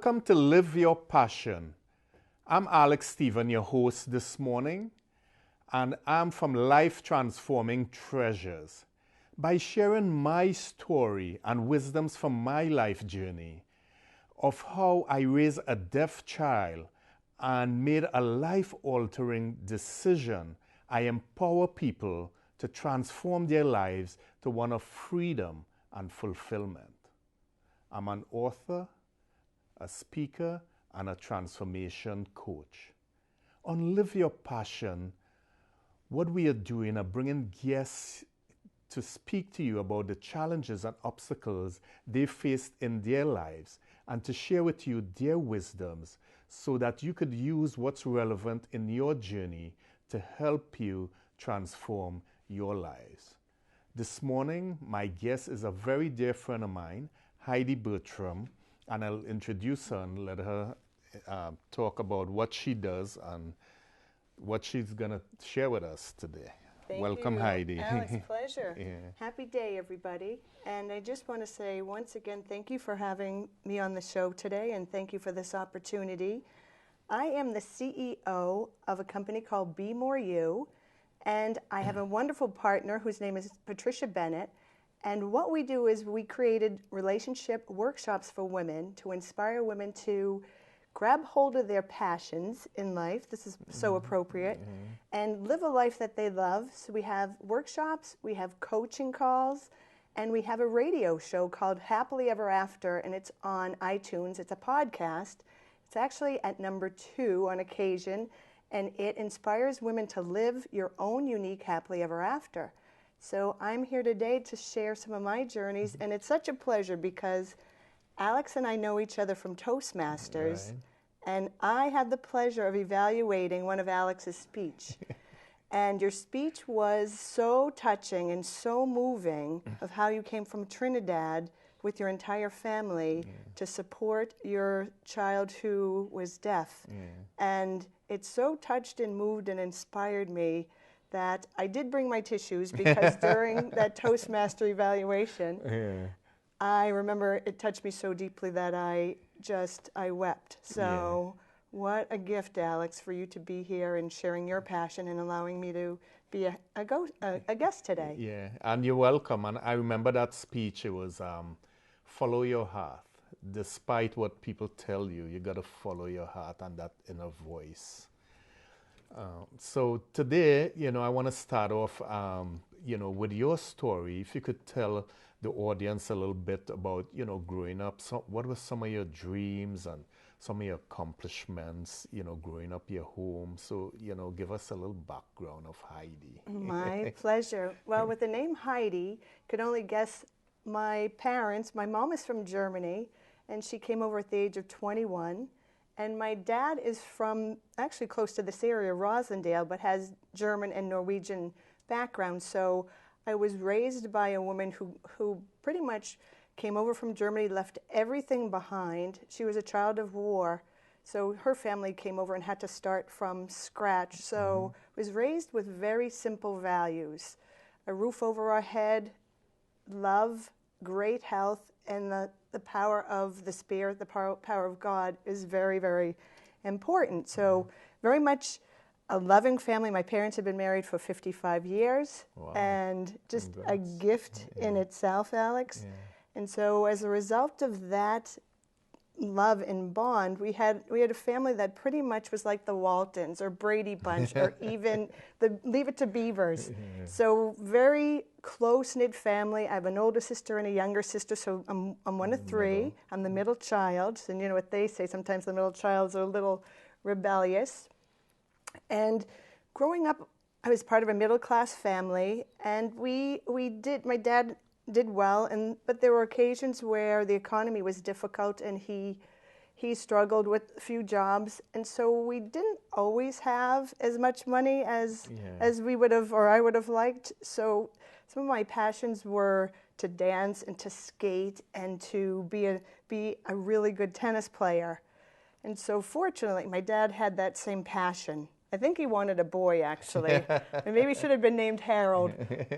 Welcome to Live Your Passion. I'm Alex Stephen, your host this morning, and I'm from Life Transforming Treasures. By sharing my story and wisdoms from my life journey of how I raised a deaf child and made a life-altering decision, I empower people to transform their lives to one of freedom and fulfillment. I'm an author, a speaker, and a transformation coach. On Live Your Passion, what we are doing are bringing guests to speak to you about the challenges and obstacles they faced in their lives and to share with you their wisdoms so that you could use what's relevant in your journey to help you transform your lives. This morning, my guest is a very dear friend of mine, Heidi Bertram, and I'll introduce her and let her talk about what she does and what she's going to share with us today. Welcome, you, Heidi. Alex, pleasure. Yeah. Happy day, everybody. And I just want to say once again, thank you for having me on the show today, and thank you for this opportunity. I am the CEO of a company called Be More You, and I have a wonderful partner whose name is Patricia Bennett. And what we do is we created relationship workshops for women to inspire women to grab hold of their passions in life. This is so appropriate. And live a life that they love. So we have workshops, we have coaching calls, and we have a radio show called Happily Ever After, and it's on iTunes. It's a podcast. It's actually at number 2 on occasion, and it inspires women to live your own unique happily ever after. So I'm here today to share some of my journeys, and it's such a pleasure because Alex and I know each other from Toastmasters, right. And I had the pleasure of evaluating one of Alex's speech. And your speech was so touching and so moving of how you came from Trinidad with your entire family to support your child who was deaf. And it so touched and moved and inspired me that I did bring my tissues because during that Toastmaster evaluation, I remember it touched me so deeply that I wept. So what a gift, Alex, for you to be here and sharing your passion and allowing me to be a guest today. Yeah, and you're welcome. And I remember that speech. It was follow your heart. Despite what people tell you, you got to follow your heart and that inner voice. So today, I want to start off, with your story. If you could tell the audience a little bit about, growing up. So what were some of your dreams and some of your accomplishments, growing up your home? So, give us a little background of Heidi. My pleasure. Well, with the name Heidi, could only guess my parents. My mom is from Germany, and she came over at the age of 21. And my dad is from actually close to this area, Rosendale, but has German and Norwegian background. So I was raised by a woman who pretty much came over from Germany, left everything behind. She was a child of war. So her family came over and had to start from scratch. So was raised with very simple values. A roof over our head, love, great health, and the power of the Spirit, the power of God is very, very important. So very much a loving family. My parents have been married for 55 years. Wow. And just a gift in itself, Alex. Yeah. And so as a result of that love and bond, we had a family that pretty much was like the Waltons or Brady Bunch or even the Leave It to Beavers. So very close-knit family. I have an older sister and a younger sister, so I'm one of 3. I'm the middle child, and you know what they say, sometimes the middle childs are a little rebellious. And growing up, I was part of a middle-class family, and my dad did well, but there were occasions where the economy was difficult and he struggled with a few jobs, and so we didn't always have as much money as we would have or I would have liked. So some of my passions were to dance and to skate and to be a really good tennis player. And so fortunately, my dad had that same passion I think he wanted a boy, actually. And maybe should have been named Harold.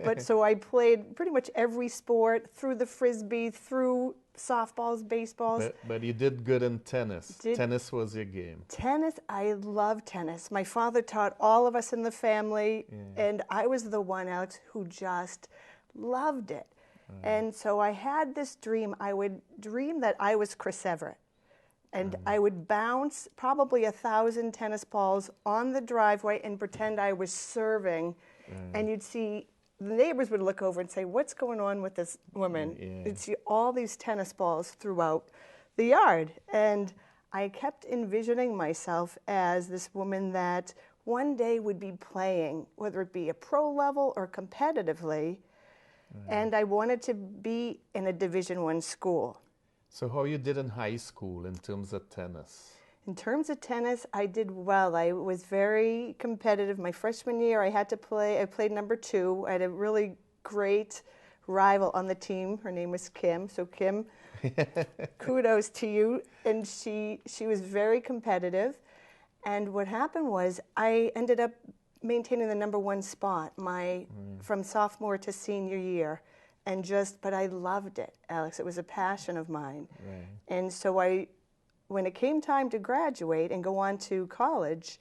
But so I played pretty much every sport, through the Frisbee, through softballs, baseballs. But you did good in tennis. Tennis was your game. Tennis, I love tennis. My father taught all of us in the family, and I was the one, Alex, who just loved it. And so I had this dream. I would dream that I was Chris Everett. And I would bounce probably 1,000 tennis balls on the driveway and pretend I was serving. And you'd see, the neighbors would look over and say, what's going on with this woman? You'd see all these tennis balls throughout the yard. And I kept envisioning myself as this woman that one day would be playing, whether it be a pro level or competitively. And I wanted to be in a Division I school. So how you did in high school in terms of tennis? In terms of tennis, I did well. I was very competitive. My freshman year, I played number 2. I had a really great rival on the team. Her name was Kim. So Kim, kudos to you. And she was very competitive. And what happened was I ended up maintaining the number 1 spot from sophomore to senior year. But I loved it, Alex. It was a passion of mine. Right. And so when it came time to graduate and go on to college,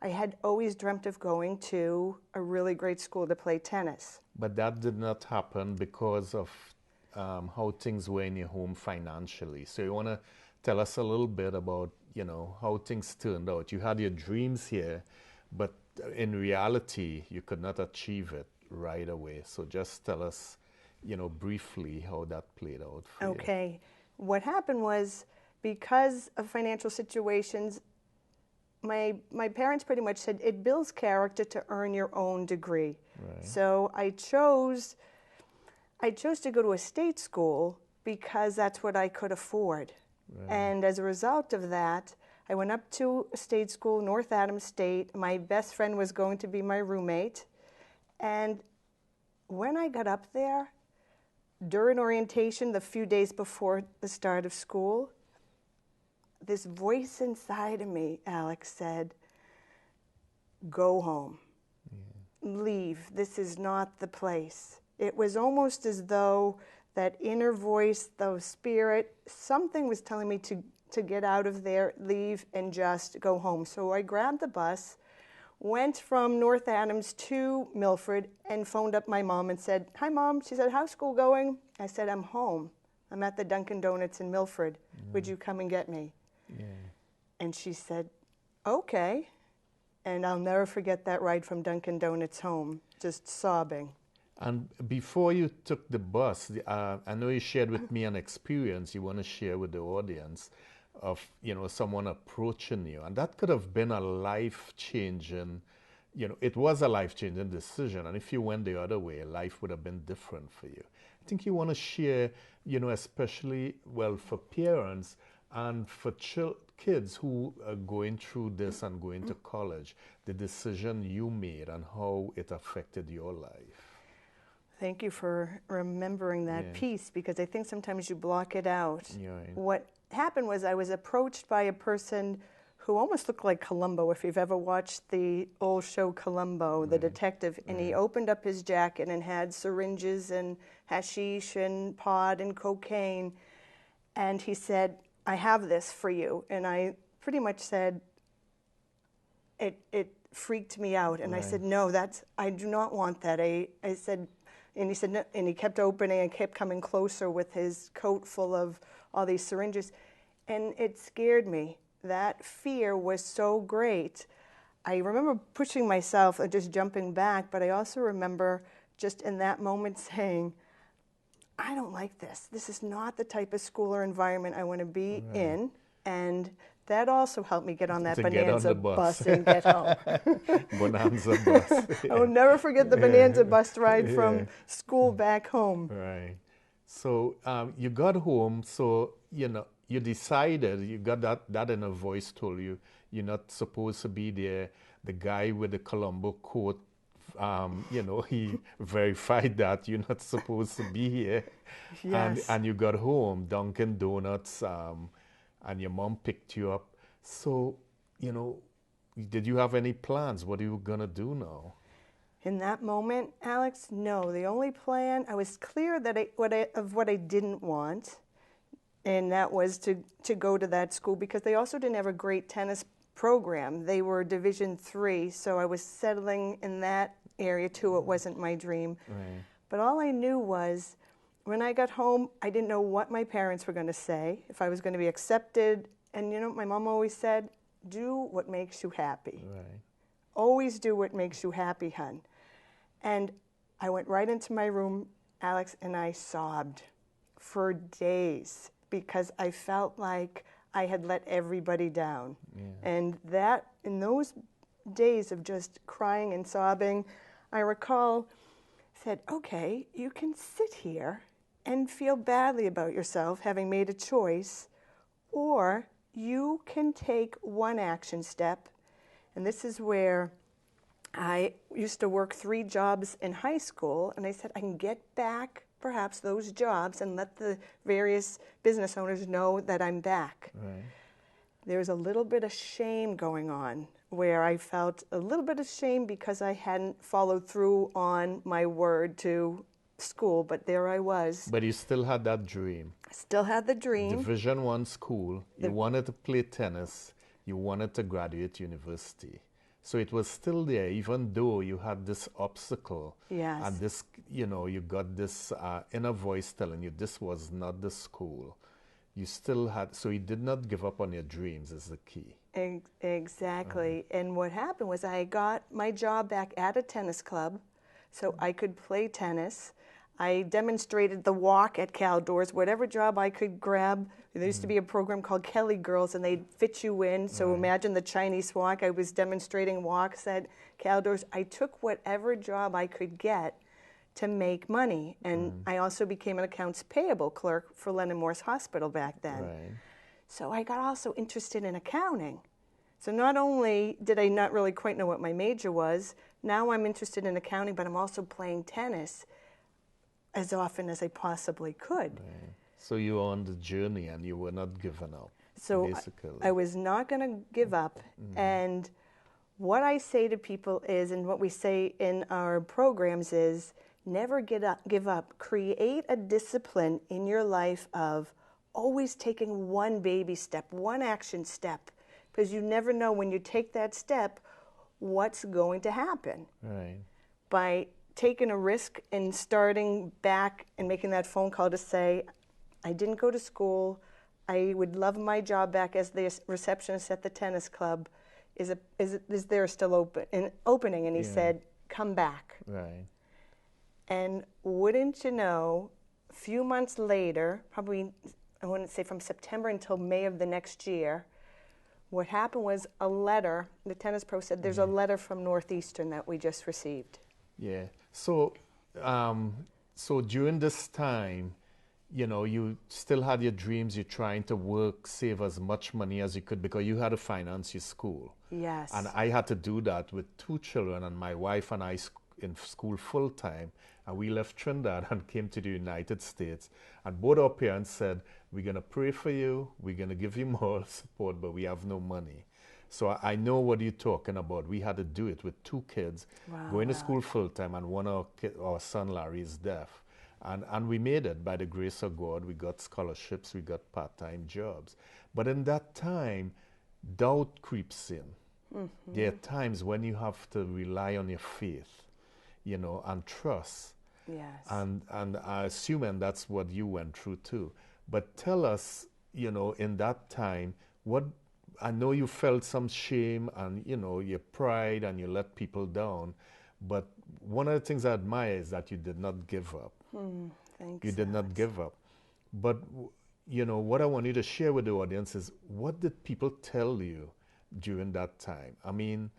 I had always dreamt of going to a really great school to play tennis. But that did not happen because of how things were in your home financially. So you want to tell us a little bit about, how things turned out. You had your dreams here, but in reality, you could not achieve it right away. So just tell us, briefly how that played out for you. Okay. What happened was, because of financial situations, my parents pretty much said it builds character to earn your own degree. Right. So I chose to go to a state school because that's what I could afford. Right. And as a result of that, I went up to a state school, North Adams State. My best friend was going to be my roommate. And when I got up there, during orientation, the few days before the start of school, this voice inside of me, Alex, said, go home. Leave. This is not the place. It was almost as though that inner voice, the spirit, something was telling me to get out of there, leave, and just go home. So I grabbed the bus, went from North Adams to Milford, and phoned up my mom and said, hi, Mom. She said, how's school going? I said, I'm home. I'm at the Dunkin' Donuts in Milford. Would you come and get me? Yeah. And she said, okay. And I'll never forget that ride from Dunkin' Donuts home, just sobbing. And before you took the bus, I know you shared with me an experience you want to share with the audience of, someone approaching you. And that could have been a life-changing, it was a life-changing decision. And if you went the other way, life would have been different for you. I think you want to share, especially, for parents and for kids who are going through this and going to college, the decision you made and how it affected your life. Thank you for remembering that piece, because I think sometimes you block it out. Right. What happened was I was approached by a person who almost looked like Columbo, if you've ever watched the old show Columbo, the detective, and he opened up his jacket and had syringes and hashish and pot and cocaine, and he said, I have this for you. And I pretty much said, it freaked me out. And I said, no, I do not want that. I said, and he said, no, and he kept opening and kept coming closer with his coat full of all these syringes. And it scared me. That fear was so great. I remember pushing myself and just jumping back, but I also remember just in that moment saying, I don't like this. This is not the type of school or environment I want to be in. And that also helped me get on that Bonanza bus and get home. Bonanza bus. I will never forget the Bonanza bus ride from school back home. Right. So you got home, so, you decided, you got that inner voice told you, you're not supposed to be there. The guy with the Columbo coat, he verified that you're not supposed to be here. Yes. And you got home, Dunkin' Donuts, and your mom picked you up. So, did you have any plans? What are you going to do now? In that moment, Alex, no. The only plan, I was clear that what I didn't want, and that was to go to that school because they also didn't have a great tennis program. They were Division III, so I was settling in that area too. It wasn't my dream. Right. But all I knew was when I got home, I didn't know what my parents were going to say, if I was going to be accepted. And you know, my mom always said, do what makes you happy. Right. Always do what makes you happy, hun. And I went right into my room, Alex, and I sobbed for days because I felt like I had let everybody down. Yeah. And that, in those days of just crying and sobbing, I recall, said, okay, you can sit here and feel badly about yourself having made a choice, or you can take one action step. And this is where I used to work 3 jobs in high school, and I said, I can get back perhaps those jobs and let the various business owners know that I'm back. Right. There's a little bit of shame going on where I felt a little bit of shame because I hadn't followed through on my word to school, but there I was. But you still had that dream. Still had the dream. Division I school. You wanted to play tennis. You wanted to graduate university. So it was still there, even though you had this obstacle. Yes. And this, you know, you got this inner voice telling you this was not the school. You still had, so you did not give up on your dreams is the key. Exactly. And what happened was I got my job back at a tennis club so I could play tennis. I demonstrated the walk at Caldors, whatever job I could grab. There used to be a program called Kelly Girls, and they'd fit you in. So imagine the Chinese walk. I was demonstrating walks at Caldors. I took whatever job I could get to make money. And I also became an accounts payable clerk for Lennon Morse Hospital back then. Right. So I got also interested in accounting. So not only did I not really quite know what my major was, now I'm interested in accounting, but I'm also playing tennis as often as I possibly could. Right. So you were on the journey and you were not giving up. So basically. I was not going to give up. And what I say to people is, and what we say in our programs is, never give up. Create a discipline in your life of always taking one baby step, one action step, because you never know when you take that step what's going to happen. Right. By taking a risk and starting back and making that phone call to say, I didn't go to school, I would love my job back as the receptionist at the tennis club. Is there still opening? And he said, come back. Right. And wouldn't you know, a few months later, probably, I wouldn't say from September until May of the next year, what happened was a letter, the tennis pro said, there's a letter from Northeastern that we just received. Yeah. So, so during this time, you know, you still had your dreams. You're trying to work, save as much money as you could because you had to finance your school. Yes. And I had to do that with 2 children and my wife and I in school full time. And we left Trinidad and came to the United States. And both our parents said, we're going to pray for you. We're going to give you moral support, but we have no money. So I know what you're talking about. We had to do it with 2 kids, going to school full time, and one of our son, Larry, is deaf. And we made it by the grace of God. We got scholarships, we got part-time jobs. But in that time, doubt creeps in. There are times when you have to rely on your faith, you know, and trust. Yes. And I assume that's what you went through too. But tell us, you know, in that time, what I know you felt some shame and, you know, your pride and you let people down. But one of the things I admire is that you did not give up. Thanks. You did not give up. But, you know, what I want you to share with the audience is what did people tell you during that time? I mean,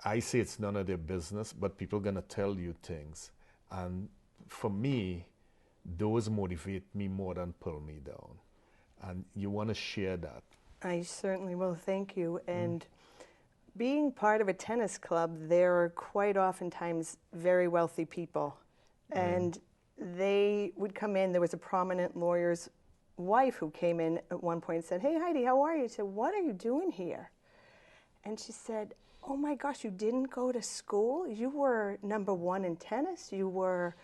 I say it's none of their business, but people are going to tell you things. And for me, those motivate me more than pull me down. And you want to share that. I certainly will. Thank you. And being part of a tennis club, there are quite oftentimes very wealthy people. And they would come in. There was a prominent lawyer's wife who came in at one point and said, hey, Heidi, how are you? I said, what are you doing here? And she said, oh my gosh, you didn't go to school? You were #1 in tennis. You were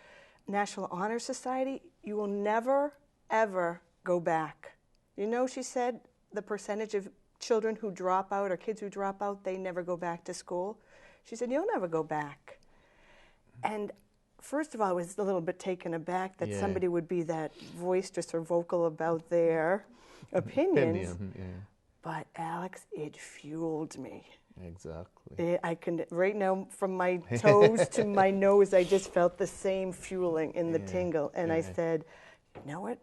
National Honor Society. You will never, ever go back. You know, she said, the percentage of children who drop out or kids who drop out, they never go back to school. She said, you'll never go back. And first of all, I was a little bit taken aback that somebody would be that boisterous or vocal about their opinions. But Alex, it fueled me. Exactly. I can, right now, from my toes to my nose, I just felt the same fueling in the tingle. And I said, you know what?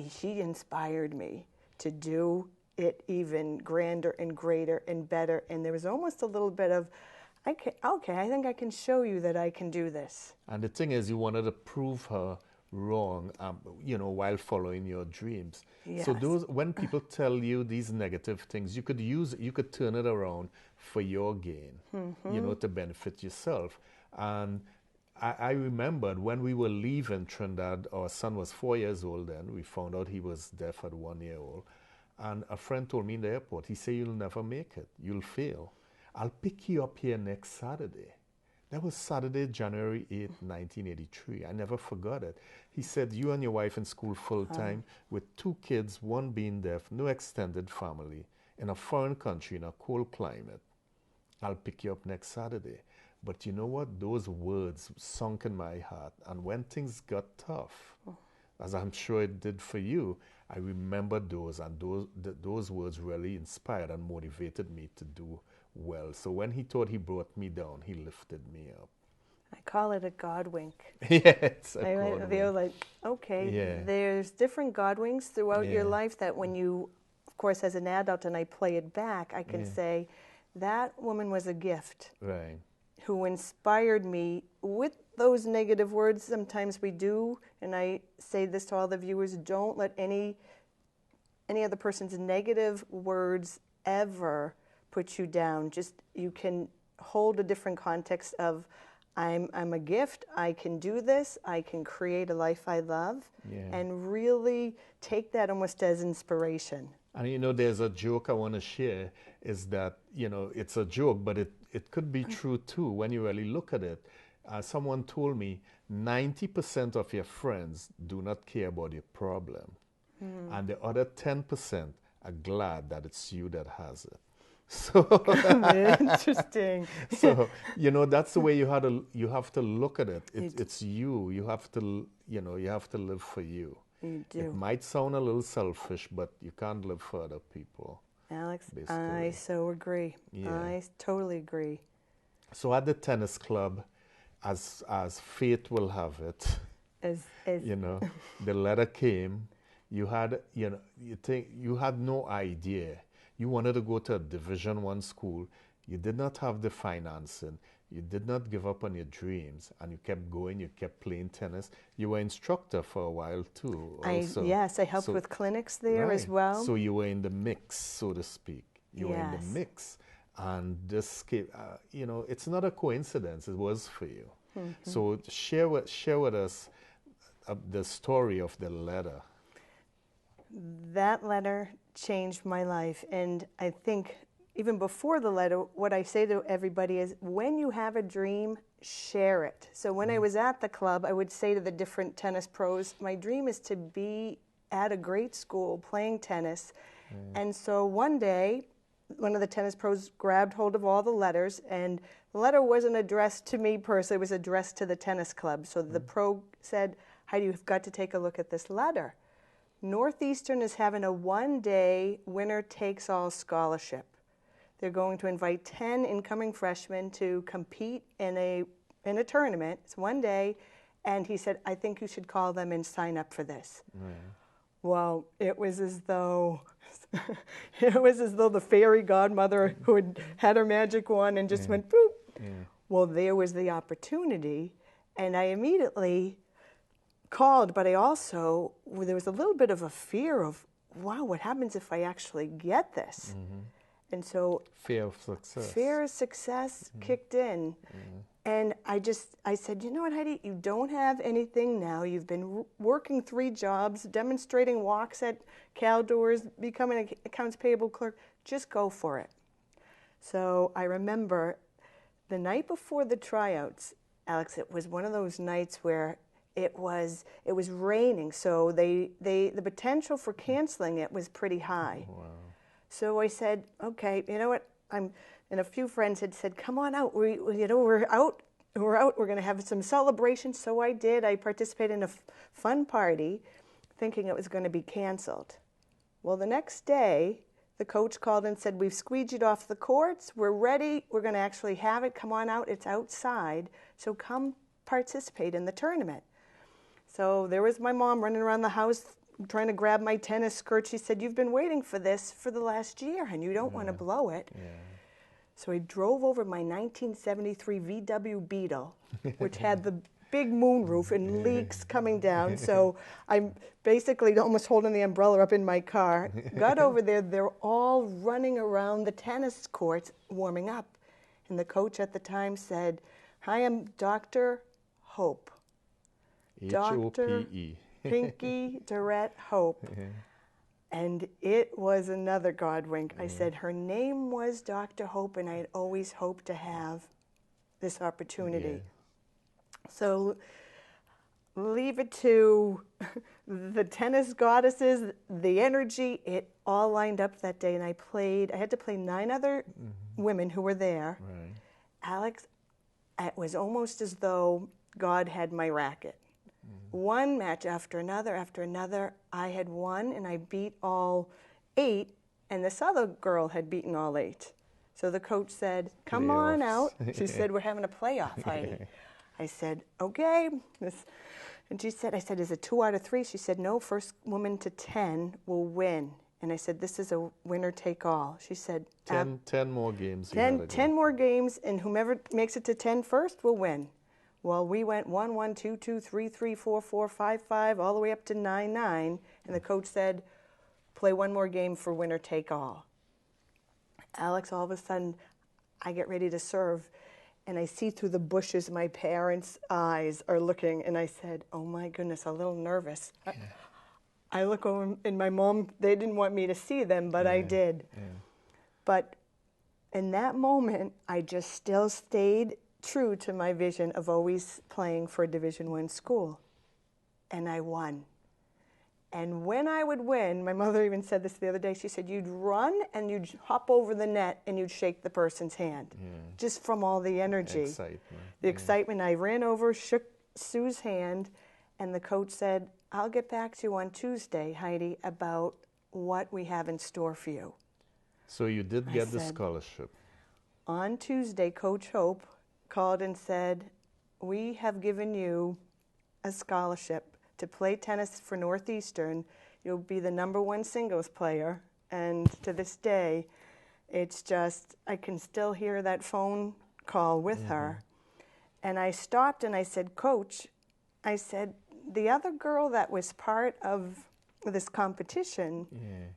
She inspired me to do it even grander and greater and better. And there was almost a little bit of, okay, I think I can show you that I can do this. And the thing is, you wanted to prove her wrong, you know, while following your dreams. Yes. So when people tell you these negative things, you could turn it around for your gain, you know, to benefit yourself. And I remembered when we were leaving Trinidad, our son was 4 years old then. We found out he was deaf at 1 year old. And a friend told me in the airport, he said, you'll never make it. You'll fail. I'll pick you up here next Saturday. That was Saturday, January 8th, 1983. I never forgot it. He said, you and your wife in school full time with 2 kids, 1 being deaf, no extended family, in a foreign country, in a cold climate. I'll pick you up next Saturday. But you know what? Those words sunk in my heart. And when things got tough, as I'm sure it did for you, I remembered those, and those words really inspired and motivated me to do well. So when he thought he brought me down, he lifted me up. I call it a God wink. Yes, I feel like, okay, there's different God winks throughout your life that when you, of course, as an adult, and I play it back, I can say, that woman was a gift. Right. Who inspired me with those negative words. Sometimes we do, and I say this to all the viewers, don't let any other person's negative words ever put you down. Just, you can hold a different context of, I'm a gift, I can do this, I can create a life I love, and really take that almost as inspiration. And you know, there's a joke I want to share, is that, you know, it's a joke, but it could be true too when you really look at it. Someone told me 90% of your friends do not care about your problem. And the other 10% are glad that it's you that has it. So interesting. So, you know, that's the way you have to look at it. It's you. You have to, you know, you have to live for you. You do. It might sound a little selfish, but you can't live for other people. Alex, basically. I so agree. I totally agree. So at the tennis club, as fate will have it, you know, the letter came. You had, you know, you had no idea. You wanted to go to a Division I school. You did not have the financing. You did not give up on your dreams, and you kept going. You kept playing tennis. You were instructor for a while too. Also. Yes, I helped with clinics there as well. So you were in the mix, so to speak. You were in the mix, and this, you know, it's not a coincidence. It was for you. So share with us the story of the letter. That letter changed my life, and I think even before the letter, what I say to everybody is, when you have a dream, share it. So when I was at the club, I would say to the different tennis pros, my dream is to be at a great school playing tennis. And so one day, one of the tennis pros grabbed hold of all the letters, and the letter wasn't addressed to me personally, it was addressed to the tennis club. So the pro said, Heidi, you've got to take a look at this letter. Northeastern is having a one-day winner-takes-all scholarship. They're going to invite 10 incoming freshmen to compete in a tournament. It's one day, and he said, I think you should call them and sign up for this. Well, it was as though the fairy godmother who had her magic wand and just went boop. Well, there was the opportunity, and I immediately called, but there was a little bit of a fear of, wow, what happens if I actually get this? And so fear of success. Fear of success kicked in. And I said, you know what, Heidi, you don't have anything now. You've been working 3 jobs, demonstrating walks at Caldors, becoming an accounts payable clerk. Just go for it. So I remember the night before the tryouts, Alex, it was one of those nights where it was raining, so the potential for canceling it was pretty high. Wow. So I said, okay, you know what? And a few friends had said, come on out. We're out. We're going to have some celebration. So I did. I participated in a fun party, thinking it was going to be canceled. Well, the next day, the coach called and said, we've squeegeed off the courts. We're ready. We're going to actually have it. Come on out. It's outside. So come participate in the tournament. So there was my mom running around the house trying to grab my tennis skirt. She said, you've been waiting for this for the last year and you don't want to blow it. Yeah. So I drove over my 1973 VW Beetle, which had the big moonroof and leaks coming down. So I'm basically almost holding the umbrella up in my car. Got over there. They're all running around the tennis courts warming up. And the coach at the time said, hi, I'm Dr. Hope. Dr. H-O-P-E. Pinky Durrett Hope. And it was another God wink. I said her name was Dr. Hope, and I had always hoped to have this opportunity. Yeah. So leave it to the tennis goddesses, the energy, it all lined up that day. And I had to play 9 other women who were there. Right. Alex, it was almost as though God had my racket. One match after another, I had won, and I beat all 8, and this other girl had beaten all 8. So the coach said, come on out. She said, we're having a playoff, Heidi. I said, okay. And she said, I said, is it 2 out of 3? She said, no, first woman to 10 will win. And I said, this is a winner take all. She said, 10 more games. 10 more games, and whomever makes it to 10 first will win. Well, we went 1-1, 2-2, 3-3, 4-4, 5-5, all the way up to 9-9. And the coach said, play 1 more game for winner take all. Alex, all of a sudden, I get ready to serve, and I see through the bushes my parents' eyes are looking, and I said, oh my goodness, a little nervous. Yeah. I look over, and my mom, they didn't want me to see them, but I did. Yeah. But in that moment, I just still stayed true to my vision of always playing for a Division I school. And I won. And when I would win, my mother even said this the other day, she said, you'd run and you'd hop over the net and you'd shake the person's hand. Yeah. Just from all the energy. Excitement. The excitement. I ran over, shook Sue's hand, and the coach said, I'll get back to you on Tuesday, Heidi, about what we have in store for you. So you did get the scholarship. On Tuesday, Coach Hope called and said, we have given you a scholarship to play tennis for Northeastern. You'll be the #1 singles player. And to this day, it's just, I can still hear that phone call with her. And I stopped and I said, Coach, I said, the other girl that was part of this competition,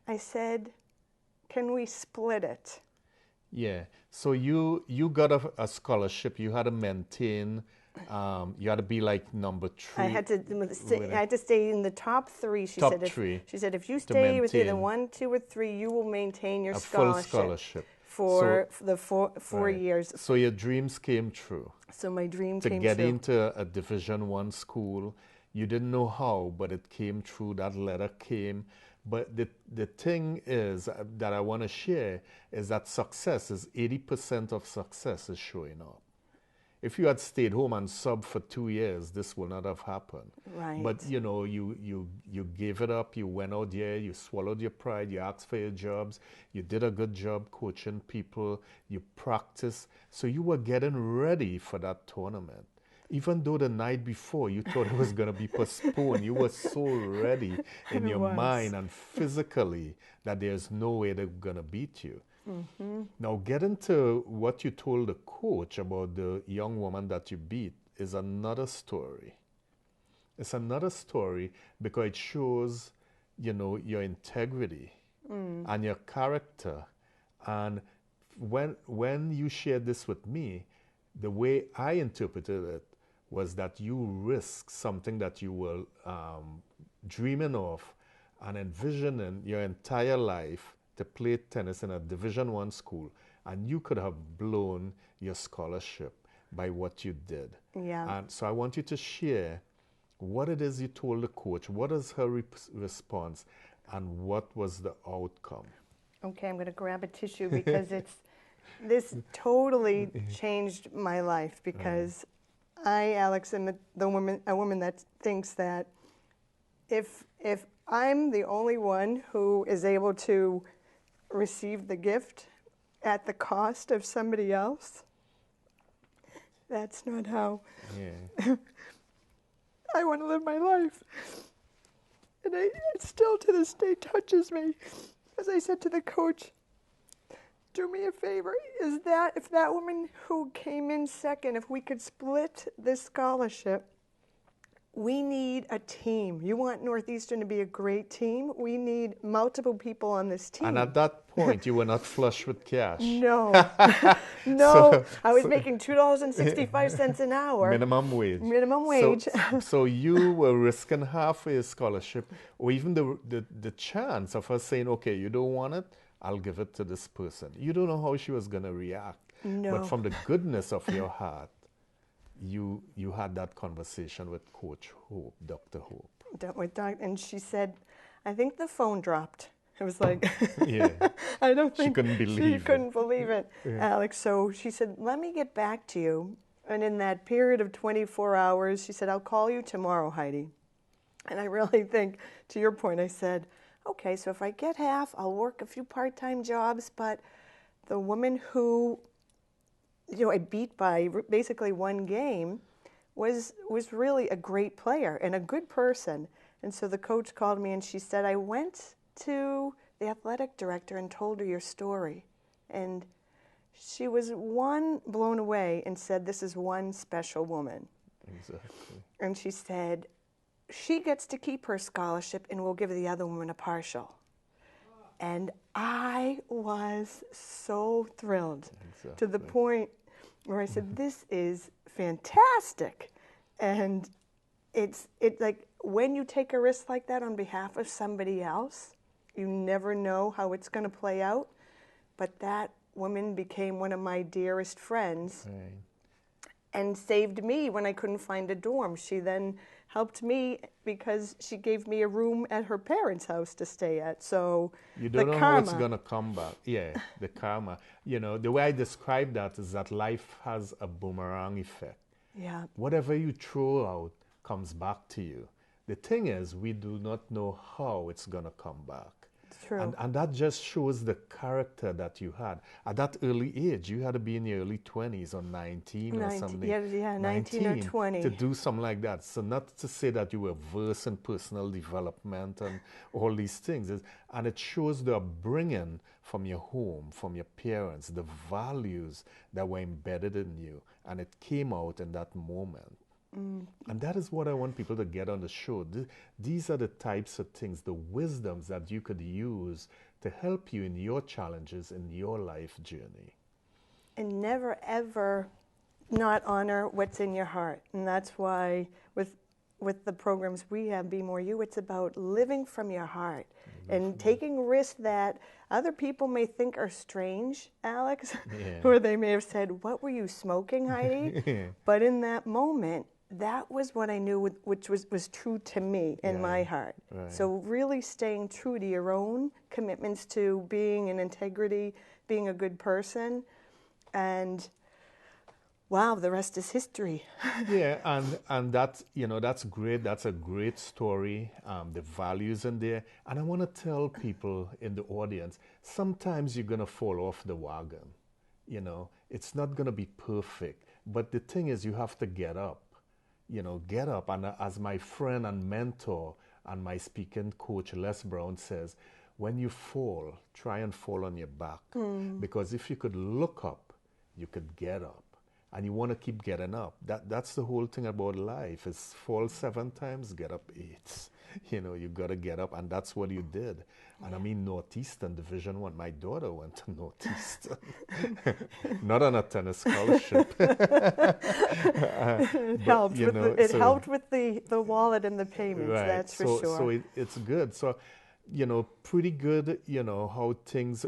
I said, can we split it? Yeah. So you got a scholarship. You had to maintain. You had to be like number 3. I had to stay in the top 3. She top said. 3. She said if you stay with either 1, 2, or 3, you will maintain your scholarship. Full scholarship for the 4 years. So your dreams came true. So my dream came true. To get into a Division I school, you didn't know how, but it came true. That letter came. But the thing is that I want to share is that success is 80% of success is showing up. If you had stayed home and subbed for 2 years, this would not have happened. Right. But you gave it up. You went out there. You swallowed your pride. You asked for your jobs. You did a good job coaching people. You practiced. So you were getting ready for that tournament. Even though the night before you thought it was going to be postponed, you were so ready in your mind and physically that there's no way they're going to beat you. Mm-hmm. Now, getting to what you told the coach about the young woman that you beat is another story. It's another story because it shows, your integrity and your character. And when you shared this with me, the way I interpreted it was that you risked something that you were dreaming of and envisioning your entire life to play tennis in a Division I school, and you could have blown your scholarship by what you did. Yeah. And so I want you to share what it is you told the coach, what is her response, and what was the outcome. Okay, I'm going to grab a tissue because this totally changed my life, because I, Alex, am a woman that thinks that if I'm the only one who is able to receive the gift at the cost of somebody else, that's not how I want to live my life. And it still to this day touches me. As I said to the coach, do me a favor, if that woman who came in second, if we could split this scholarship, we need a team. You want Northeastern to be a great team? We need multiple people on this team. And at that point, you were not flush with cash. No. No. I was making $2.65 an hour. Minimum wage. Minimum wage. So you were risking half a scholarship, or even the chance of her saying, okay, you don't want it, I'll give it to this person. You don't know how she was going to react. No. But from the goodness of your heart, you had that conversation with Coach Hope, Dr. Hope. And she said, I think the phone dropped. It was like, yeah. I don't think she couldn't believe it, Alex. So she said, let me get back to you. And in that period of 24 hours, she said, I'll call you tomorrow, Heidi. And I really think, to your point, I said, okay, so if I get half, I'll work a few part-time jobs. But the woman who I beat by basically one game was really a great player and a good person. And so the coach called me and she said, I went to the athletic director and told her your story. And she was blown away and said, this is one special woman. Exactly. And she said, she gets to keep her scholarship and we'll give the other woman a partial. And I was so thrilled, to the point where I said, this is fantastic. And it's like, when you take a risk like that on behalf of somebody else, you never know how it's going to play out. But that woman became one of my dearest friends and saved me when I couldn't find a dorm. She then helped me because she gave me a room at her parents' house to stay at. So you don't know how it's going to come back. Yeah, the karma. The way I describe that is that life has a boomerang effect. Yeah. Whatever you throw out comes back to you. The thing is, we do not know how it's going to come back. True. And that just shows the character that you had. At that early age, you had to be in your early 20s or 19 or something. Yeah, 19 or 20. To do something like that. So not to say that you were versed in personal development and all these things. And it shows the upbringing from your home, from your parents, the values that were embedded in you. And it came out in that moment. And that is what I want people to get on the show. These are the types of things, the wisdoms that you could use to help you in your challenges, in your life journey. And never, ever not honor what's in your heart. And that's why with the programs we have, Be More You, it's about living from your heart and taking risks that other people may think are strange, Alex, or they may have said, what were you smoking, Heidi? But in that moment, that was what I knew, which was true to me in my heart. Right. So really staying true to your own commitments to being in integrity, being a good person, and wow, the rest is history. Yeah, and that's that's great. That's a great story. The values in there, and I want to tell people in the audience, sometimes you're gonna fall off the wagon. It's not gonna be perfect, but the thing is, you have to get up. Get up. And as my friend and mentor and my speaking coach, Les Brown, says, when you fall, try and fall on your back. Because if you could look up, you could get up. And you want to keep getting up. That's the whole thing about life, is fall 7 times, get up 8. You got to get up, and that's what you did. And I mean, Northeastern Division 1, my daughter went to Northeastern. Not on a tennis scholarship. It helped with the wallet and the payments, right. That's for sure. So it's good. So, pretty good, how things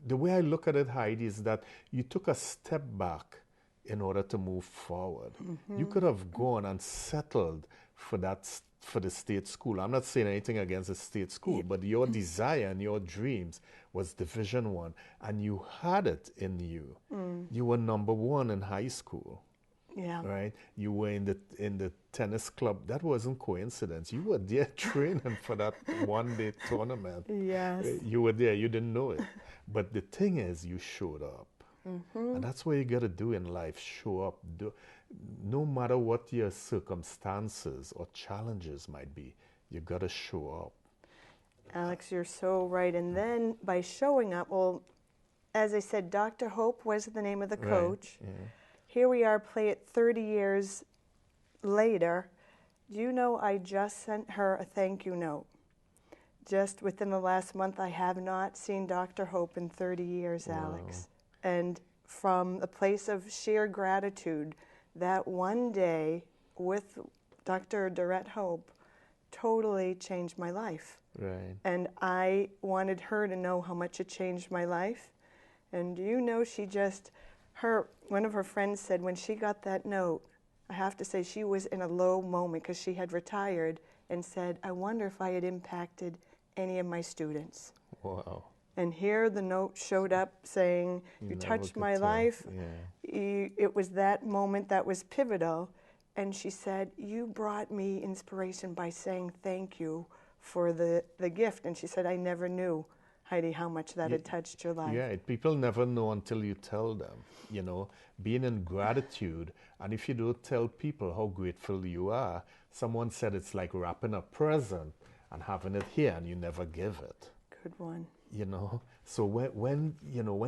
the way I look at it, Heidi, is that you took a step back in order to move forward. You could have gone and settled for for the state school. I'm not saying anything against the state school, but your desire and your dreams was Division 1, and you had it in you. You were number 1 in high school. Yeah. Right? You were in the tennis club. That wasn't coincidence. You were there training for that one-day tournament. Yes. You were there. You didn't know it. But the thing is, you showed up. And that's what you got to do in life. Show up. No matter what your circumstances or challenges might be, you got to show up. Alex, you're so right. And then by showing up, well, as I said, Dr. Hope was the name of the coach. Right. Yeah. Here we are, play it 30 years later. Do you know I just sent her a thank you note? Just within the last month, I have not seen Dr. Hope in 30 years, Alex. And from a place of sheer gratitude, that one day with Dr. Dorette Hope totally changed my life. Right. And I wanted her to know how much it changed my life. And do you know, one of her friends said when she got that note, I have to say she was in a low moment because she had retired, and said, I wonder if I had impacted any of my students. Wow. And here the note showed up saying, you touched my life. It was that moment that was pivotal. And she said, you brought me inspiration by saying thank you for the gift. And she said, I never knew, Heidi, how much that had touched your life. Yeah, people never know until you tell them, being in gratitude. And if you don't tell people how grateful you are, someone said it's like wrapping a present and having it here and you never give it. Good one. So when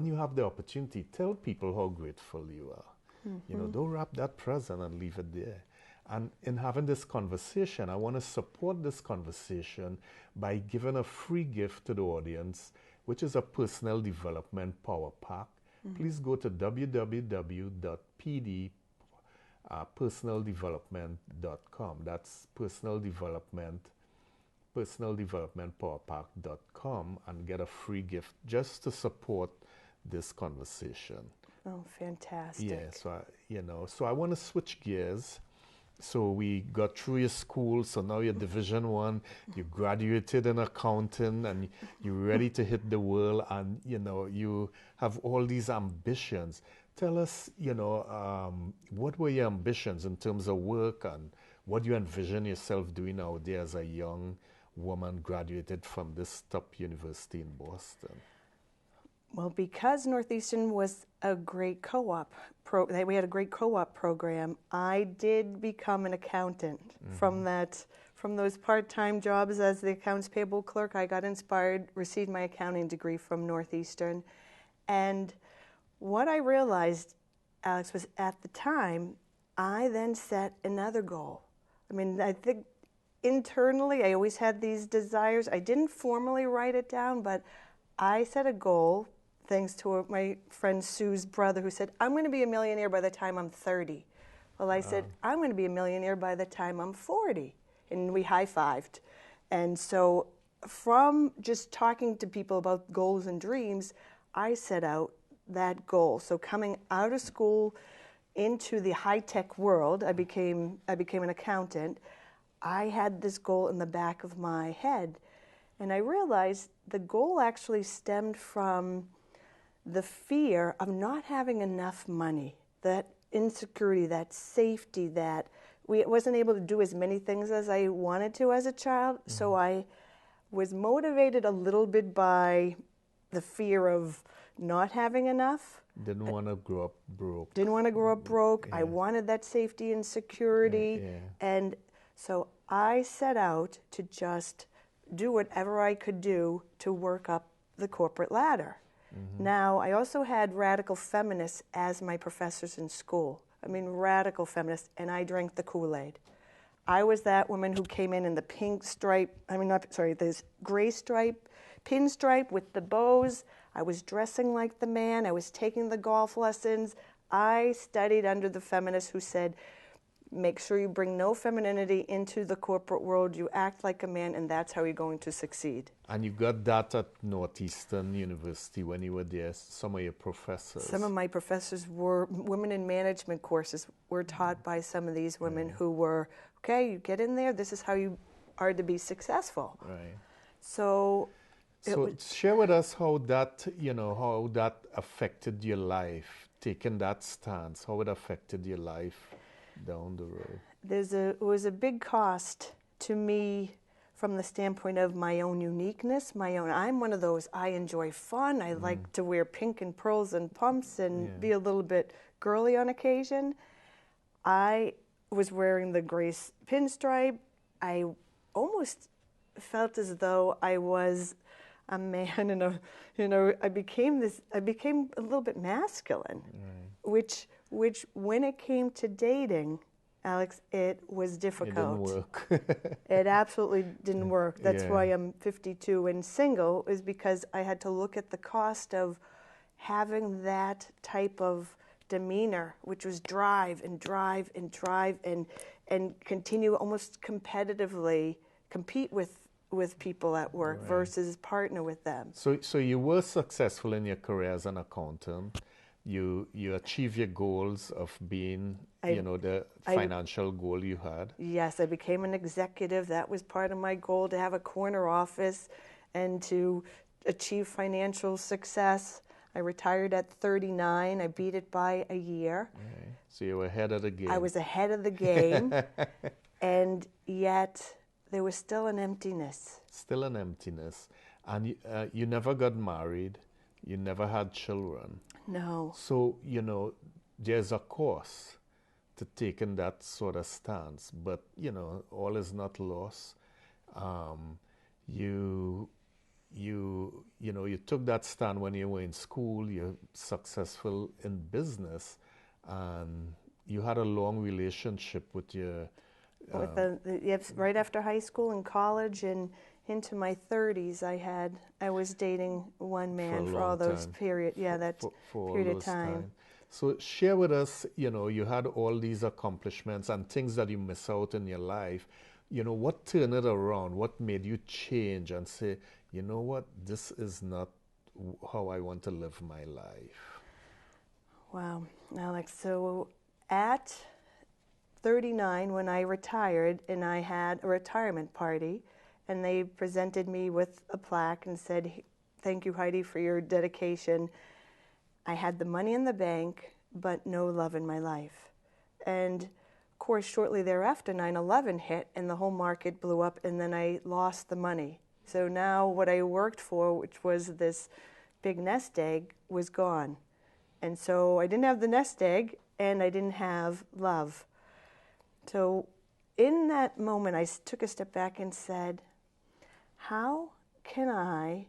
you have the opportunity, tell people how grateful you are. Don't wrap that present and leave it there. And in having this conversation, I want to support this conversation by giving a free gift to the audience, which is a personal development power pack. Please go to www.personaldevelopment.com. That's personaldevelopmentpowerpack.com, and get a free gift just to support this conversation. Oh, fantastic. Yeah, so I want to switch gears. So we got through your school, so now you're Division 1, you graduated in accounting, and you're ready to hit the world, and you have all these ambitions. Tell us, what were your ambitions in terms of work, and what you envision yourself doing out there as a young woman graduated from this top university in Boston? Well, because Northeastern was a great co-op, we had a great co-op program, I did become an accountant. From those part-time jobs as the accounts payable clerk, I got inspired, received my accounting degree from Northeastern. And what I realized, Alex, was at the time, I then set another goal. I mean, I think internally I always had these desires. I didn't formally write it down, but I set a goal, thanks to my friend Sue's brother, who said, I'm going to be a millionaire by the time I'm 30. Well, I said, I'm going to be a millionaire by the time I'm 40. And we high-fived. And so from just talking to people about goals and dreams, I set out that goal. So coming out of school into the high-tech world, I became an accountant. I had this goal in the back of my head. And I realized the goal actually stemmed from the fear of not having enough money, that insecurity, that safety, that we wasn't able to do as many things as I wanted to as a child. So I was motivated a little bit by the fear of not having enough. Didn't want to grow up broke. Didn't want to grow up broke. Yeah. I wanted that safety and security. And so I set out to just do whatever I could do to work up the corporate ladder. Now, I also had radical feminists as my professors in school. I mean, radical feminists, and I drank the Kool-Aid. I was that woman who came in the pink stripe, this gray stripe, pinstripe with the bows. I was dressing like the man. I was taking the golf lessons. I studied under the feminists who said, Make sure you bring no femininity into the corporate world. You act like a man, and that's how you're going to succeed. And you got that at Northeastern University when you were there, some of your professors. Some of my professors were women in management courses were taught by some of these women who were, okay, you get in there, this is how you are to be successful. Right. So share with us how that, how that affected your life, taking that stance, how it affected your life down the road. It was a big cost to me from the standpoint of my own uniqueness, I'm one of those, I enjoy fun, I like to wear pink and pearls and pumps and be a little bit girly on occasion. I was wearing the gray pinstripe. I almost felt as though I was a man and I became a little bit masculine, which when it came to dating, Alex, it was difficult. It didn't work. It absolutely didn't work. That's why I'm 52 and single, is because I had to look at the cost of having that type of demeanor, which was drive and drive and drive and continue almost competitively compete with people at work versus partner with them. So you were successful in your career as an accountant. You achieve your goals of being, the financial goal you had. Yes, I became an executive. That was part of my goal, to have a corner office and to achieve financial success. I retired at 39. I beat it by a year. Right. So you were ahead of the game. I was ahead of the game, and yet there was still an emptiness. Still an emptiness. And you never got married. You never had children. No. So, there's a cost to taking that sort of stance. But, all is not lost. You took that stand when you were in school. You're successful in business. And you had a long relationship with your... right after high school and college and into my 30s, I was dating one man for all those period. Yeah, that period of time. So share with us, you had all these accomplishments and things that you miss out in your life. What turned it around? What made you change and say, you know what, this is not how I want to live my life? Wow, Alex. So at 39, when I retired, and I had a retirement party, and they presented me with a plaque and said, "Thank you, Heidi, for your dedication." I had the money in the bank, but no love in my life. And of course, shortly thereafter, 9/11 hit, and the whole market blew up, and then I lost the money. So now what I worked for, which was this big nest egg, was gone. And so I didn't have the nest egg, and I didn't have love. So in that moment, I took a step back and said, how can I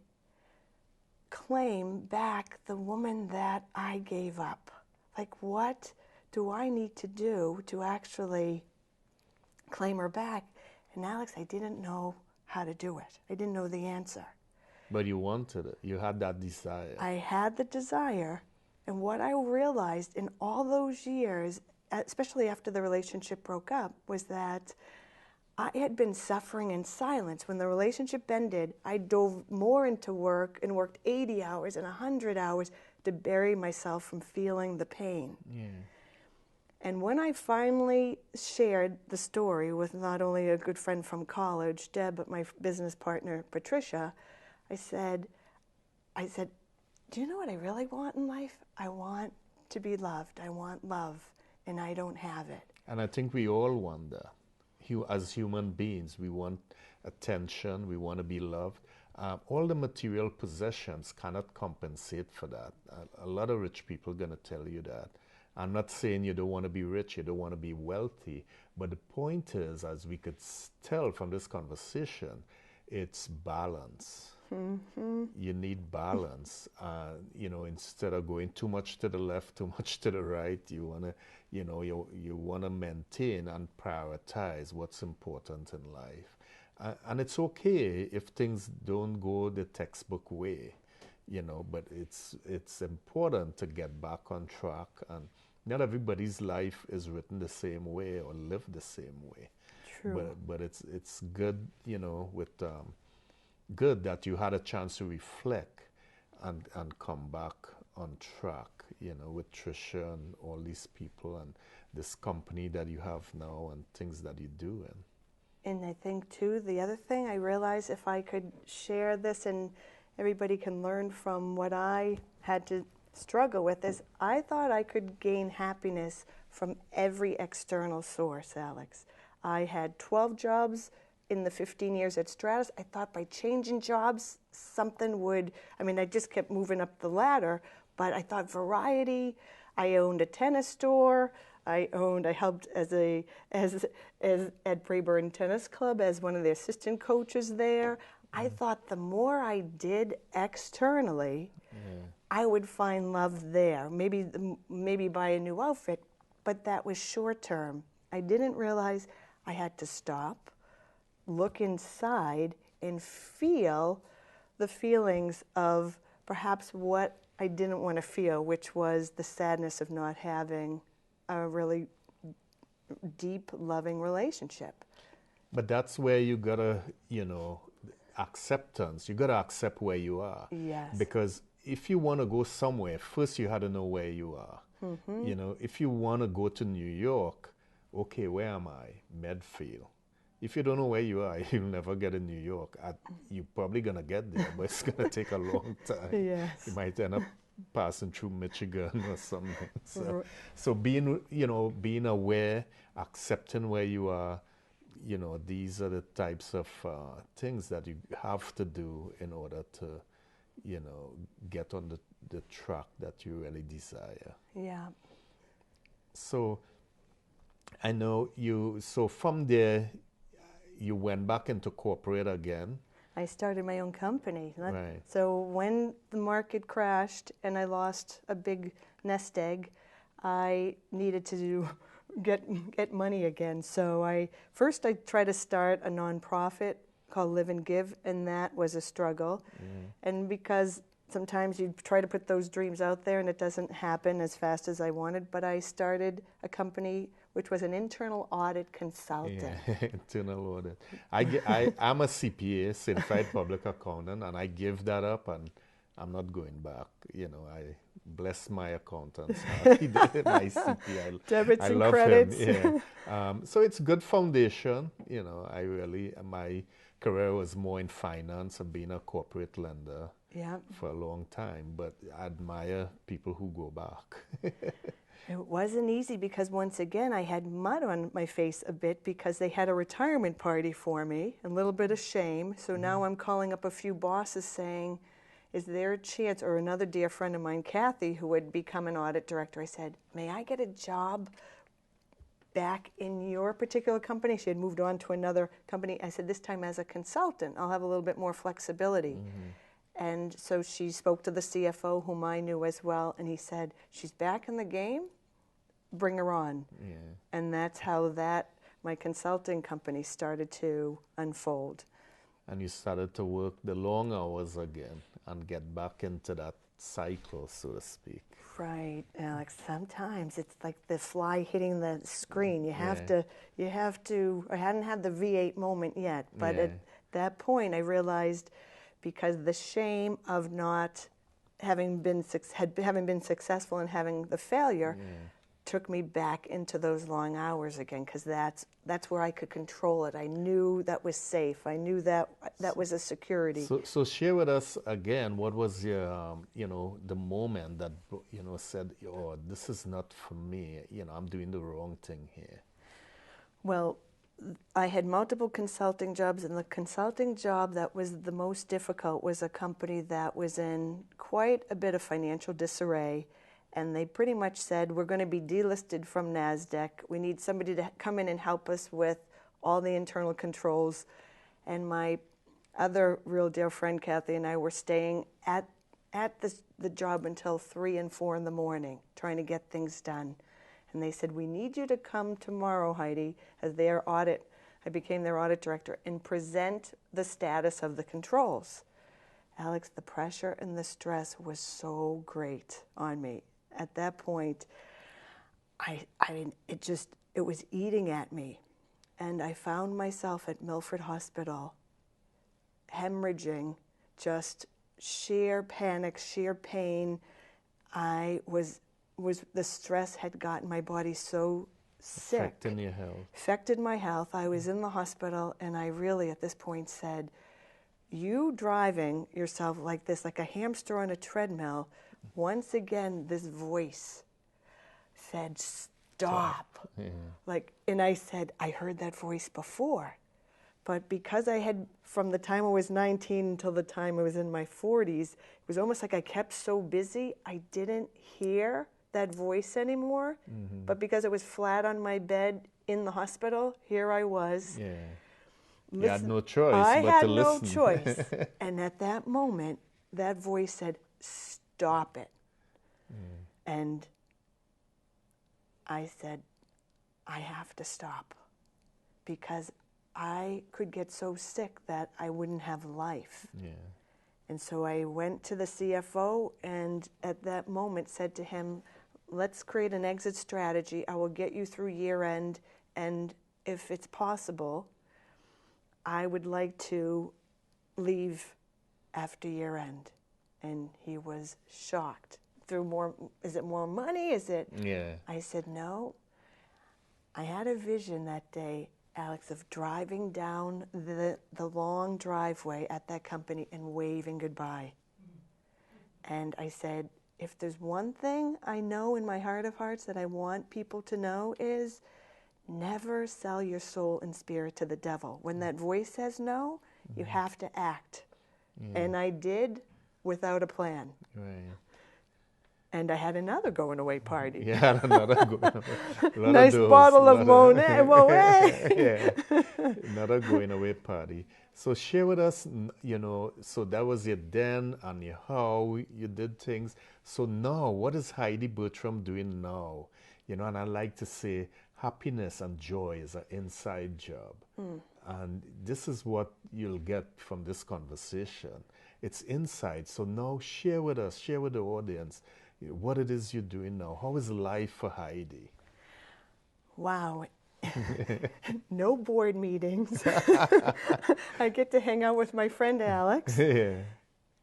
claim back the woman that I gave up? Like, what do I need to do to actually claim her back? And Alex, I didn't know how to do it. I didn't know the answer. But you wanted it. You had that desire. I had the desire. And what I realized in all those years, especially after the relationship broke up, was that I had been suffering in silence. When the relationship ended, I dove more into work and worked 80 hours and 100 hours to bury myself from feeling the pain. Yeah. And when I finally shared the story with not only a good friend from college, Deb, but my business partner, Patricia, I said, do you know what I really want in life? I want to be loved. I want love, and I don't have it. And I think we all want that. As human beings, we want attention, we want to be loved. All the material possessions cannot compensate for that. A lot of rich people are going to tell you that. I'm not saying you don't want to be rich, you don't want to be wealthy, but the point is, as we could tell from this conversation, it's balance. Mm-hmm. You need balance. Instead of going too much to the left, too much to the right, you want to, you want to maintain and prioritize what's important in life. And it's okay if things don't go the textbook way, but it's important to get back on track and not everybody's life is written the same way or lived the same way. True. But it's good, with good that you had a chance to reflect and come back on track, with Trisha and all these people and this company that you have now and things that you do. And I think, too, the other thing I realized, if I could share this and everybody can learn from what I had to struggle with, is I thought I could gain happiness from every external source, Alex. I had 12 jobs in the 15 years at Stratus. I thought by changing jobs, something would, I just kept moving up the ladder, but I thought variety. I owned a tennis store. I helped as at Braeburn Tennis Club as one of the assistant coaches there. I thought the more I did externally, I would find love there. Maybe buy a new outfit, but that was short term. I didn't realize I had to stop, look inside, and feel the feelings of perhaps what I didn't want to feel, which was the sadness of not having a really deep, loving relationship. But that's where you gotta, acceptance. You gotta accept where you are. Yes. Because if you want to go somewhere, first you had to know where you are. Mm-hmm. If you want to go to New York, okay, where am I? Medfield. If you don't know where you are, you'll never get in New York. You're probably gonna get there, but it's gonna take a long time. Yes. You might end up passing through Michigan or something. So being aware, accepting where you are, these are the types of things that you have to do in order to, get on the track that you really desire. Yeah. So I know so from there, you went back into corporate again. I started my own company. Right. So when the market crashed and I lost a big nest egg, I needed to get money again. So I tried to start a nonprofit called Live and Give, and that was a struggle. And because sometimes you try to put those dreams out there and it doesn't happen as fast as I wanted, but I started a company which was an internal audit consultant. Yeah, internal audit. I'm a CPA, certified public accountant, and I give that up, and I'm not going back. I bless my accountants, my CPA. Debits I and love credits. him. Yeah. So it's good foundation. My career was more in finance and being a corporate lender for a long time, but I admire people who go back. It wasn't easy because, once again, I had mud on my face a bit because they had a retirement party for me, a little bit of shame. So now I'm calling up a few bosses saying, is there a chance, or another dear friend of mine, Kathy, who had become an audit director, I said, may I get a job back in your particular company? She had moved on to another company. I said, this time as a consultant, I'll have a little bit more flexibility. And so she spoke to the CFO, whom I knew as well, and he said, she's back in the game, bring her on. Yeah. And that's how my consulting company started to unfold. And you started to work the long hours again and get back into that cycle, so to speak. Right, Alex. Sometimes it's like the fly hitting the screen. You have to, I hadn't had the V8 moment yet, but at that point I realized, because the shame of not having been successful and having the failure took me back into those long hours again, because that's where I could control it. I knew that was safe. I knew that was a security. So share with us again, what was your, the moment that, said, oh, this is not for me. I'm doing the wrong thing here. Well, I had multiple consulting jobs, and the consulting job that was the most difficult was a company that was in quite a bit of financial disarray, and they pretty much said, we're going to be delisted from NASDAQ. We need somebody to come in and help us with all the internal controls. And my other real dear friend, Kathy, and I were staying at the job until 3 and 4 in the morning, trying to get things done. And they said, we need you to come tomorrow, Heidi, as I became their audit director, and present the status of the controls. Alex, the pressure and the stress was so great on me. At that point, I mean, it was eating at me. And I found myself at Milford Hospital, hemorrhaging, just sheer panic, sheer pain. The stress had gotten my body so sick. Affecting your health. Affected my health. I was in the hospital, and I really, at this point, said, you driving yourself like this, like a hamster on a treadmill, once again, this voice said, stop. Yeah. And I said, I heard that voice before. But because I had, from the time I was 19 until the time I was in my 40s, it was almost like I kept so busy, I didn't hear that voice anymore. Mm-hmm. But because I was flat on my bed in the hospital, here I was. Yeah. You had no choice I but had to no listen. choice. And at that moment, that voice said, stop it. And I said, I have to stop, because I could get so sick that I wouldn't have life. Yeah. And so I went to the CFO and at that moment said to him, let's create an exit strategy. I will get you through year end, and if it's possible, I would like to leave after year end. And he was shocked. Is it more money? Is it? Yeah. I said, no. I had a vision that day, Alex, of driving down the long driveway at that company and waving goodbye. And I said, if there's one thing I know in my heart of hearts that I want people to know is never sell your soul and spirit to the devil. When that voice says no, you have to act. Yeah. And I did without a plan. Right. And I had another going away party. Yeah, another going away. Nice bottle of Monet. Yeah, another going away party. So share with us, so that was your then and your how you did things. So now, what is Heidi Bertram doing now? And I like to say happiness and joy is an inside job. And this is what you'll get from this conversation. It's inside. So now share with us, share with the audience, what it is you're doing now. How is life for Heidi? Wow. No board meetings. I get to hang out with my friend Alex. Yeah.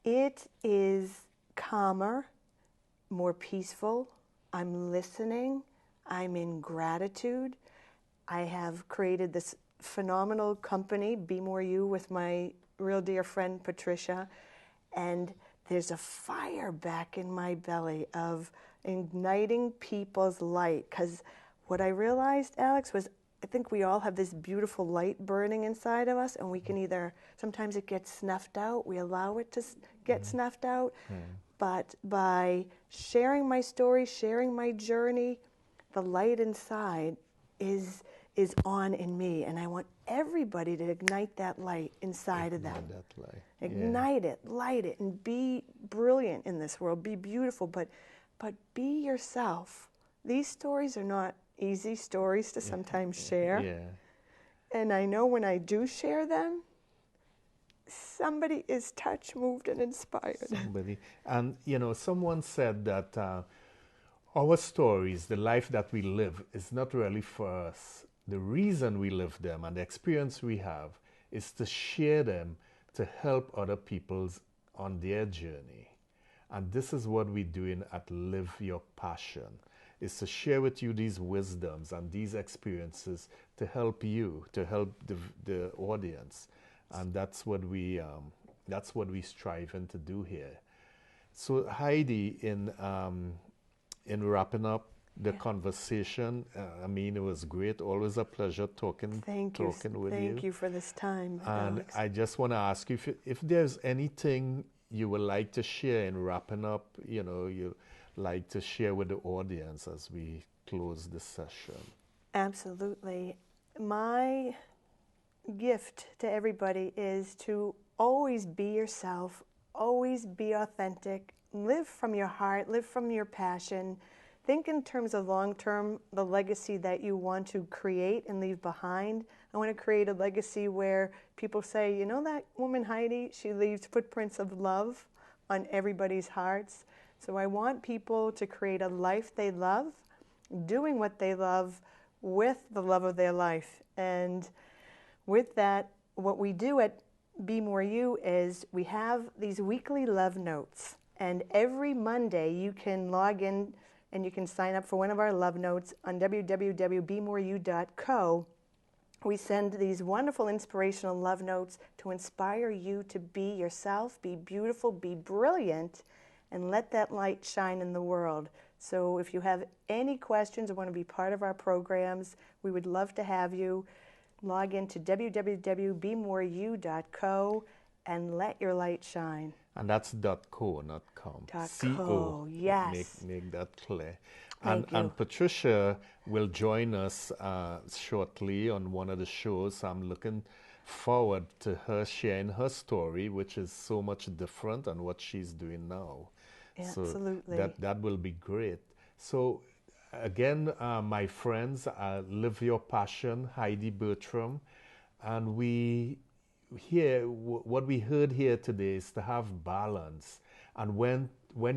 It is calmer, more peaceful. I'm listening. I'm in gratitude. I have created this phenomenal company, Be More You, with my real dear friend Patricia. And there's a fire back in my belly of igniting people's light. Because what I realized, Alex, was I think we all have this beautiful light burning inside of us, and we can either, sometimes it gets snuffed out, we allow it to get snuffed out, but by sharing my story, sharing my journey, the light inside is on in me, and I want everybody to ignite that light inside of them. That light. Ignite it, light it, and be brilliant in this world. Be beautiful, but be yourself. These stories are not easy stories to sometimes share. Yeah. And I know when I do share them, somebody is touched, moved, and inspired. Somebody. And, someone said that our stories, the life that we live, is not really for us. The reason we live them and the experience we have is to share them to help other people on their journey. And this is what we're doing at Live Your Passion, is to share with you these wisdoms and these experiences to help you, to help the audience. And that's what we're striving to do here. So Heidi, in wrapping up the conversation, it was great. Always a pleasure talking with you. Thank you for this time, And Alex. I just want to ask you if there's anything you would like to share in wrapping up, you like to share with the audience as we close this session. Absolutely. My gift to everybody is to always be yourself, always be authentic, live from your heart, live from your passion. Think in terms of long-term, the legacy that you want to create and leave behind. I want to create a legacy where people say, that woman Heidi, she leaves footprints of love on everybody's hearts. So I want people to create a life they love doing what they love with the love of their life. And with that, what we do at Be More You is we have these weekly love notes. And every Monday you can log in and you can sign up for one of our love notes on www.bemoreyou.co. We send these wonderful inspirational love notes to inspire you to be yourself, be beautiful, be brilliant, and let that light shine in the world. So if you have any questions or want to be part of our programs, we would love to have you. Log into www.bemoreyou.co and let your light shine. And that's .co, not .com. .co, yes. Make that clear. Thank you. And Patricia will join us shortly on one of the shows. I'm looking forward to her sharing her story, which is so much different than what she's doing now. Absolutely. So that will be great. So again, my friends, Live Your Passion, Heidi Bertram, and what we heard here today is to have balance. And when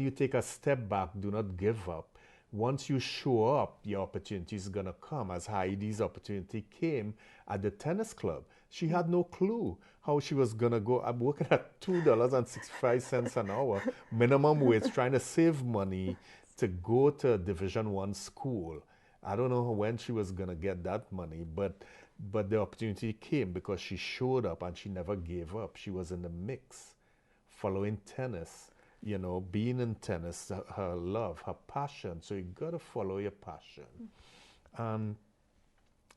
you take a step back, do not give up. Once you show up, your opportunity is going to come, as Heidi's opportunity came at the tennis club. She had no clue how she was going to go. I'm working at $2.65 an hour, minimum wage, trying to save money to go to a Division I school. I don't know when she was going to get that money, but the opportunity came because she showed up and she never gave up. She was in the mix, following tennis, being in tennis, her love, her passion. So you got to follow your passion. And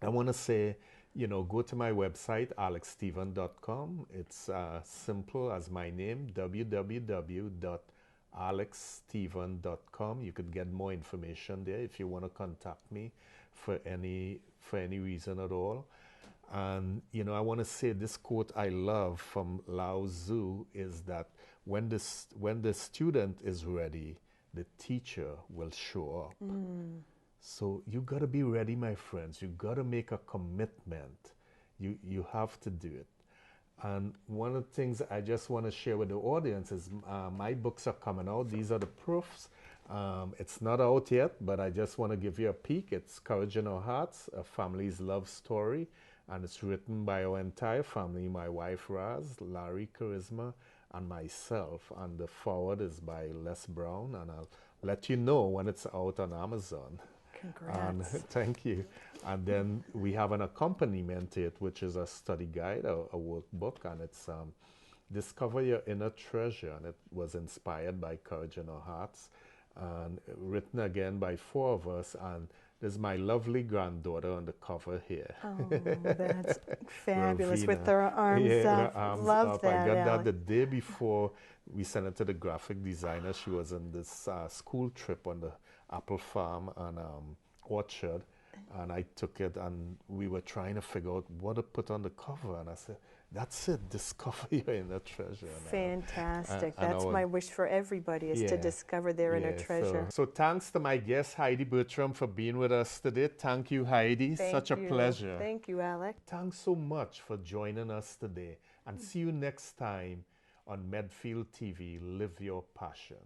I want to say, go to my website, alexstephen.com. It's simple as my name, www.alexstephen.com. You could get more information there if you want to contact me for any reason at all. And I want to say this quote I love from Lao Tzu is that when the student is ready, the teacher will show up. So you got to be ready, my friends. You got to make a commitment. You have to do it. And one of the things I just want to share with the audience is my books are coming out. These are the proofs. It's not out yet, but I just want to give you a peek. It's Courage in Our Hearts, a family's love story. And it's written by our entire family, my wife Raz, Larry Charisma, and myself. And the foreword is by Les Brown. And I'll let you know when it's out on Amazon. Congrats. And thank you. And then we have an accompaniment to it, which is a study guide, a workbook, and it's Discover Your Inner Treasure. And it was inspired by Courage in Our Hearts, and written again by 4 of us. And there's my lovely granddaughter on the cover here. Oh, that's fabulous. Ravina. With her arms up. Her arms Love up. that, I got Alex. that the day before we sent it to the graphic designer. She was on this school trip on the apple farm and orchard, and I took it, and we were trying to figure out what to put on the cover, and I said, that's it, discover your inner treasure. Fantastic. That's my wish for everybody, is to discover their inner treasure. So thanks to my guest, Heidi Bertram, for being with us today. Thank you, Heidi. Such a pleasure. Thank you, Alex. Thanks so much for joining us today, and see you next time on Medfield TV, Live Your Passion.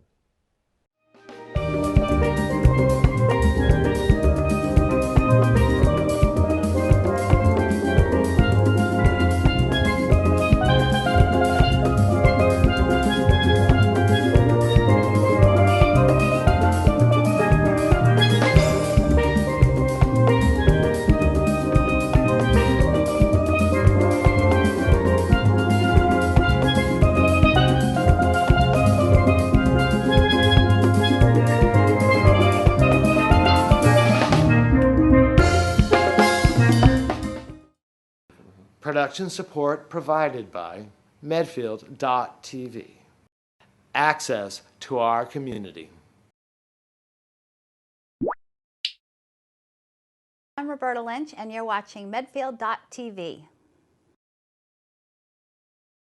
Production support provided by Medfield.tv. Access to our community. I'm Roberta Lynch, and you're watching Medfield.tv.